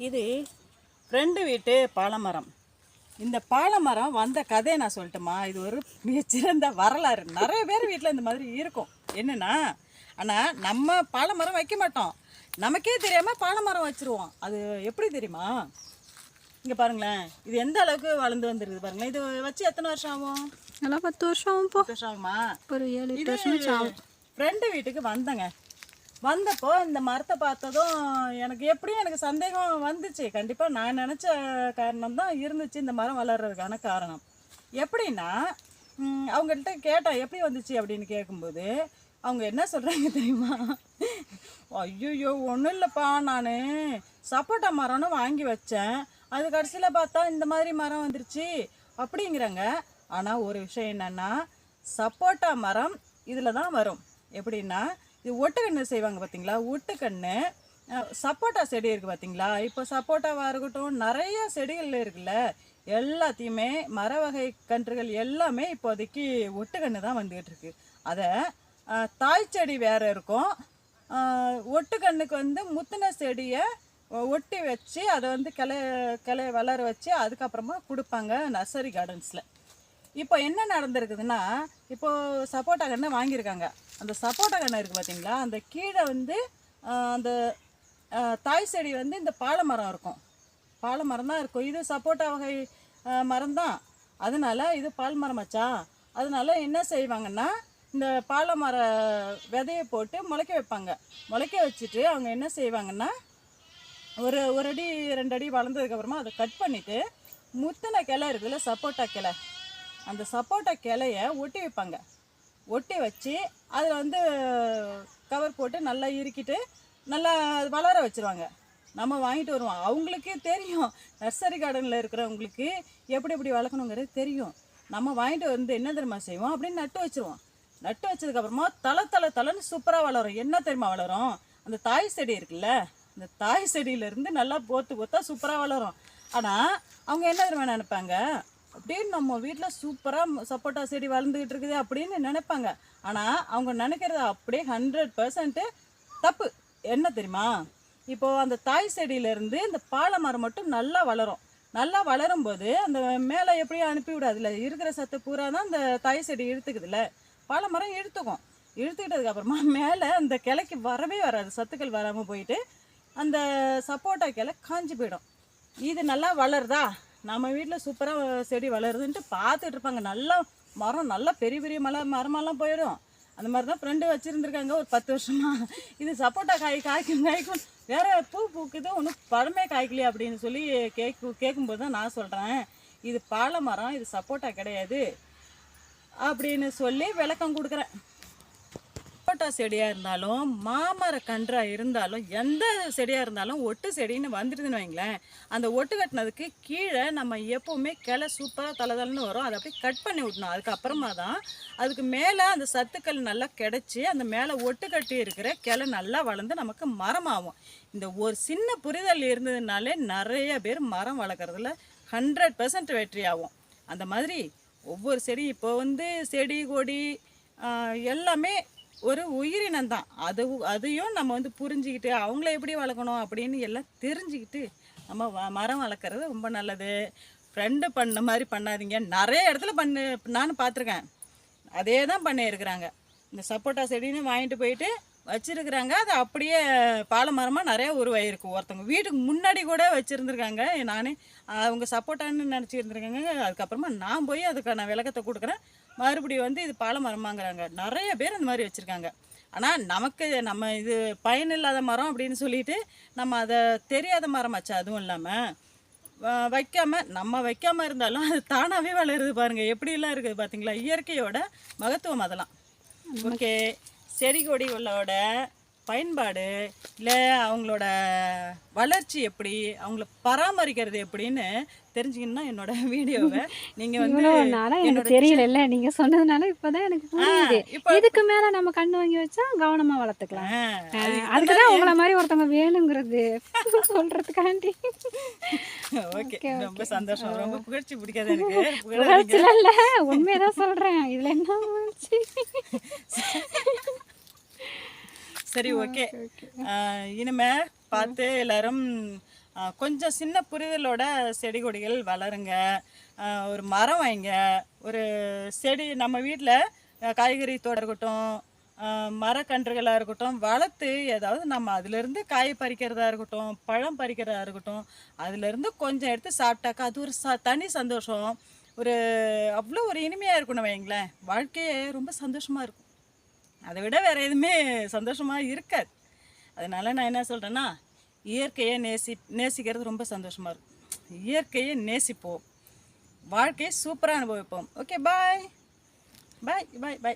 இது ஃப்ரெண்டு வீட்டு பாலமரம். இந்த பாலமரம் வந்த கதையை நான் சொல்லட்டுமா? இது ஒரு மிகச்சிறந்த வரலாறு. நிறைய பேர் வீட்டில் இந்த மாதிரி இருக்கும். என்னென்னா, ஆனால் நம்ம பாலமரம் வைக்க மாட்டோம். நமக்கே தெரியாமல் பாலமரம் வச்சுருவோம். அது எப்படி தெரியுமா? இங்கே பாருங்களேன், இது எந்த அளவுக்கு வளர்ந்து வந்துருக்குது பாருங்களேன். இது வச்சு எத்தனை வருஷம் ஆகும்? நல்லா 10 வருஷம் ஆகும். 10 வருஷம் ஆகுமா? ஒரு 7-8 வருஷம் ஆகும். ஃப்ரெண்டு வீட்டுக்கு வந்தேங்க. வந்தப்போ இந்த மரத்தை பார்த்ததும் எனக்கு சந்தேகம் வந்துச்சு. கண்டிப்பாக நான் நினச்ச காரணம் தான் இருந்துச்சு இந்த மரம் வளர்கிறதுக்கான காரணம். எப்படின்னா, அவங்கள்ட்ட கேட்டேன் எப்படி வந்துச்சு அப்படின்னு கேட்கும்போது அவங்க என்ன சொல்கிறாங்க தெரியுமா? ஐயோ ஒன்றும் இல்லைப்பா, நான் சப்போட்டா மரம்னு வாங்கி வச்சேன், அது கடைசியில் பார்த்தா இந்த மாதிரி மரம் வந்துருச்சு அப்படிங்கிறாங்க. ஆனால் ஒரு விஷயம் என்னென்னா, சப்போட்டா மரம் இதில் தான் வரும். எப்படின்னா, இது ஒட்டுக்கண்ணு செய்வாங்க பார்த்தீங்களா? ஒட்டுக்கண்ணு சப்போட்டா செடி இருக்குது பார்த்தீங்களா? இப்போ சப்போட்டாவாக இருக்கட்டும், நிறைய செடிகள் இருக்குல்ல, எல்லாத்தையுமே மர வகை கன்றுகள் எல்லாமே இப்போதைக்கு ஒட்டுக்கண்ணு தான் வந்துக்கிட்டு இருக்கு. அதை தாய் செடி வேறு இருக்கும், ஒட்டுக்கண்ணுக்கு முத்தின செடியை ஒட்டி வச்சு அதை கிளை வளர வச்சு அதுக்கப்புறமா கொடுப்பாங்க நர்சரி கார்டன்ஸில். இப்போ என்ன நடந்திருக்குதுன்னா, இப்போது சப்போட்டா கண்ணை வாங்கியிருக்காங்க. அந்த சப்போட்டா கண்ணை இருக்குது பார்த்தீங்களா, அந்த கீழே அந்த தாய் செடி இந்த பாலமரம் இருக்கும். பாலமரம் தான் இருக்கும். இது சப்போட்டா வகை மரம் தான், அதனால் இது பால்மரம் ஆச்சா. அதனால என்ன செய்வாங்கன்னா, இந்த பாலமர விதையை போட்டு முளைக்க வைப்பாங்க. முளைக்க வச்சுட்டு அவங்க என்ன செய்வாங்கன்னா, ஒரு அடி 2 அடி வளர்ந்ததுக்கப்புறமா அதை கட் பண்ணிவிட்டு முத்தின கிளை இருக்குதுல்ல, சப்போட்டா கிளை, அந்த சப்போட்டா கிளையை ஒட்டி வைப்பாங்க. ஒட்டி வச்சு அதில் கவர் போட்டு நல்லா இறுக்கிட்டு நல்லா வளர வச்சுருவாங்க. நம்ம வாங்கிட்டு வருவோம். அவங்களுக்கே தெரியும், நர்சரி கார்டனில் இருக்கிறவங்களுக்கு எப்படி எப்படி வளர்க்கணுங்கிறது தெரியும். நம்ம வாங்கிட்டு என்ன தெரியுமா செய்வோம், அப்படின்னு நட்டு வச்சுருவோம். நட்டு வச்சதுக்கப்புறமா தலைன்னு சூப்பராக வளரும். என்ன தெரியுமா வளரும்? அந்த தாய் செடி இருக்குல்ல, அந்த தாய் செடியிலேருந்து நல்லா போத்தா சூப்பராக வளரும். ஆனால் அவங்க என்ன தெரியுமா நினைப்பாங்க, அப்படின்னு நம்ம வீட்டில் சூப்பராக சப்போட்டா செடி வளர்ந்துக்கிட்டு இருக்குது அப்படின்னு நினைப்பாங்க. ஆனால் அவங்க நினைக்கிறது அப்படியே 100% தப்பு. என்ன தெரியுமா? இப்போது அந்த தாய் செடியிலேருந்து இந்த பாலமரம் மட்டும் நல்லா வளரும். நல்லா வளரும்போது அந்த மேலே எப்படியும் அனுப்பி விடாதுல்ல, இருக்கிற சத்து பூரா தான் அந்த தாய் செடி இழுத்துக்குதுல்ல, பாலமரம் இழுத்துக்கும். இழுத்துக்கிட்டதுக்கப்புறமா மேலே அந்த கிளைக்கு வரவே வராது, சத்துக்கள் வராமல் போயிட்டு அந்த சப்போட்டா கிளை காஞ்சி போயிடும். இது நல்லா வளருதா, நம்ம வீட்டில் சூப்பராக செடி வளருதுன்ட்டு பார்த்துட்டு இருப்பாங்க. நல்லா மரம் நல்லா பெரிய பெரிய மரமெல்லாம் போயிடும். அந்த மாதிரி தான் ஃப்ரெண்டு வச்சுருந்துருக்காங்க ஒரு 10 வருஷமாக. இது சப்போட்டா காய்க்கும் வேறு பூ பூக்குது, ஒன்றும் பழமே காய்க்கலையே அப்படின்னு சொல்லி கேட்கும்போது தான் நான் சொல்கிறேன், இது பாலமரம், இது சப்போட்டா கிடையாது அப்படின்னு சொல்லி விளக்கம் கொடுக்குறேன். சப்போட்டா செடியாக இருந்தாலும் மாமர கன்றாக இருந்தாலும் எந்த செடியாக இருந்தாலும் ஒட்டு செடின்னு வந்துடுதுன்னு வைங்களேன், அந்த ஒட்டு கட்டினதுக்கு கீழே நம்ம எப்போவுமே கிளை சூப்பராக தலைன்னு வரும். அதை அப்படியே கட் பண்ணி விடணும். அதுக்கப்புறமா தான் அதுக்கு மேலே அந்த சத்துக்கள் நல்லா கிடச்சி அந்த மேலே ஒட்டு கட்டி இருக்கிற கிளை நல்லா வளர்ந்து நமக்கு மரமாகும். இந்த ஒரு சின்ன புரிதல் இருந்ததுனாலே நிறைய பேர் மரம் வளர்க்குறதுல 100% வெற்றி ஆகும். அந்த மாதிரி ஒவ்வொரு செடி இப்போ செடி கொடி எல்லாமே ஒரு உயிரினம் தான். அதையும் நம்ம புரிஞ்சுக்கிட்டு அவங்கள எப்படி வளர்க்கணும் அப்படின்னு எல்லாம் தெரிஞ்சுக்கிட்டு நம்ம மரம் வளர்க்குறது ரொம்ப நல்லது. ஃப்ரெண்டு பண்ண மாதிரி பண்ணாதீங்க. நிறைய இடத்துல நானும் பார்த்துருக்கேன், அதே தான் பண்ணியிருக்கிறாங்க. இந்த சப்போட்டா செடின்னு வாங்கிட்டு போயிட்டு வச்சுருக்குறாங்க, அது அப்படியே பாலமரமாக நிறையா உருவாயிருக்கு. ஒருத்தவங்க வீட்டுக்கு முன்னாடி கூட வச்சுருந்துருக்காங்க. நானே அவங்க சப்போட்டான்னு நினச்சிருந்துருக்காங்க. அதுக்கப்புறமா நான் போய் அதுக்கான விளக்கத்தை கொடுக்குறேன். மறுபடியும் இது பாலமரமாங்கிறாங்க. நிறைய பேர் அந்த மாதிரி வச்சுருக்காங்க. ஆனால் நம்ம இது பயனில்லாத மரம் அப்படின்னு சொல்லிட்டு நம்ம அதை தெரியாத மரம் ஆச்சு. அதுவும் இல்லாமல் நம்ம வைக்காமல் இருந்தாலும் அது தானாகவே வளருது பாருங்கள், எப்படிலாம் இருக்குது பார்த்தீங்களா? இயற்கையோட மகத்துவம் அதெல்லாம். ஓகே, செடி கொடிகளோட பயன்பாடு இல்லை அவங்களோட வளர்ச்சி எப்படி, அவங்கள பராமரிக்கிறது எப்படின்னு தெரிஞ்சுக்கணும்னா என்னோட வீடியோவை நீங்கள் எனக்கு தெரியல, நீங்க சொன்னதுனால இப்பதான் எனக்கு புரியுது. இதுக்கு மேல நம்ம கண்ணு வாங்கி வச்சா கவனமா வளர்த்துக்கலாம். அதுக்குதான் உங்களை மாதிரி ஒருத்தவங்க வேணுங்கிறது சொல்றதுக்காண்டி. ஓகே, ரொம்ப சந்தோஷம். ரொம்ப புகழ்ச்சி பிடிக்காது எனக்கு. புகழ்ச்சில இல்ல, உண்மையதான் சொல்றேன். இதுல என்ன சரி, ஓகே. இனிமே பார்த்து எல்லாரும் கொஞ்சம் சின்ன புரிதலோட செடி கொடிகள் வளருங்க. ஒரு மரம் வைங்க. ஒரு செடி நம்ம வீட்டில் காய்கறி தோட்டம் இருக்கட்டும், மரக்கன்றுகளாக இருக்கட்டும் வளர்த்து ஏதாவது நம்ம அதிலேருந்து காய் பறிக்கிறதா இருக்கட்டும், பழம் பறிக்கிறதா இருக்கட்டும், அதிலேருந்து கொஞ்சம் எடுத்து சாப்பிட்டாக்கா அது ஒரு தனி சந்தோஷம். ஒரு அவ்வளோ ஒரு இனிமையாக இருக்கணும் வைங்களேன். வாழ்க்கையே ரொம்ப சந்தோஷமாக இருக்கும். அதை விட வேறு எதுவுமே சந்தோஷமாக இருக்காது. அதனால் நான் என்ன சொல்கிறேன்னா, இயற்கையை நேசிக்கிறது ரொம்ப சந்தோஷமாக இருக்கும். இயற்கையை நேசிப்போம், வாழ்க்கையை சூப்பராக அனுபவிப்போம். ஓகே, பாய் பாய் பாய் பாய்.